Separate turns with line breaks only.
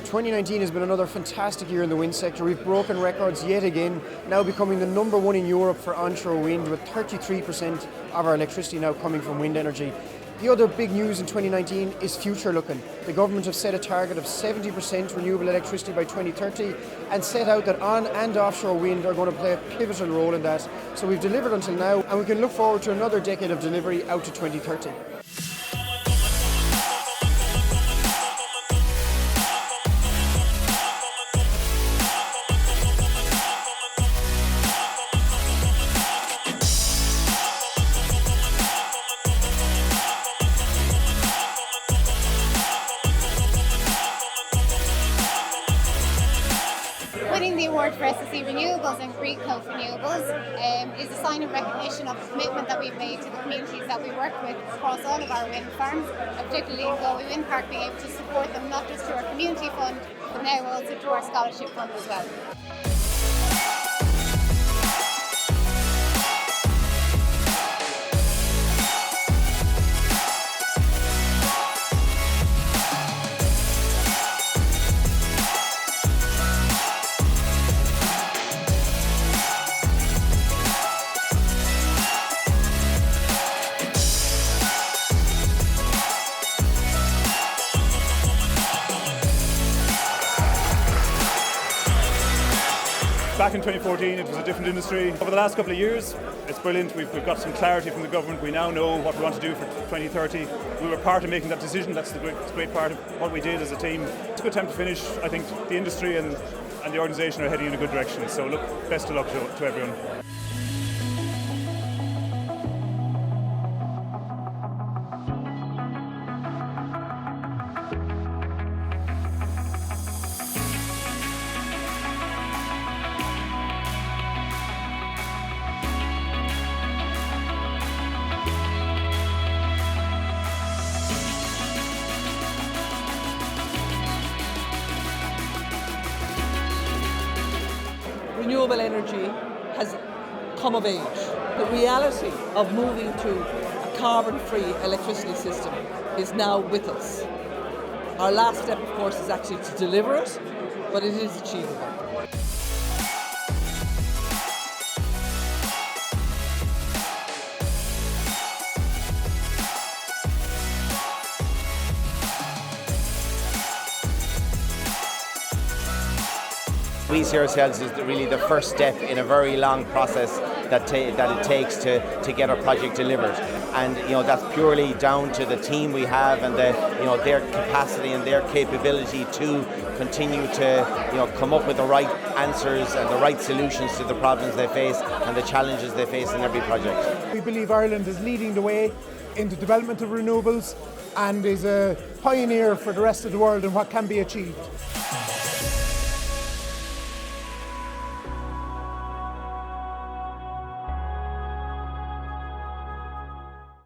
2019 has been another fantastic year in the wind sector. We've broken records yet again, now becoming the #1 in Europe for onshore wind, with 33% of our electricity now coming from wind energy. The other big news in 2019 is future looking. The government have set a target of 70% renewable electricity by 2030 and set out that on and offshore wind are going to play a pivotal role in that. So we've delivered until now, and we can look forward to another decade of delivery out to 2030.
Winning the award for SSE Renewables and Green Cove Renewables is a sign of recognition of the commitment that we've made to the communities that we work with across all of our wind farms, and particularly in Galway Wind Park, being able to support them not just through our community fund, but now also through our scholarship fund as well.
Back in 2014, it was a different industry. Over the last couple of years, it's brilliant. We've got some clarity from the government. We now know what we want to do for 2030. We were part of making that decision. That's the great part of what we did as a team. It's a good time to finish. I think the industry and the organisation are heading in a good direction. So look, best of luck to everyone.
Renewable energy has come of age. The reality of moving to a carbon-free electricity system is now with us. Our last step, of course, is actually to deliver it, but it is achievable.
We see ourselves as really the first step in a very long process that it takes to get a project delivered, and that's purely down to the team we have and their capacity and their capability to continue to come up with the right answers and the right solutions to the problems they face and the challenges they face in every project.
We believe Ireland is leading the way in the development of renewables and is a pioneer for the rest of the world in what can be achieved.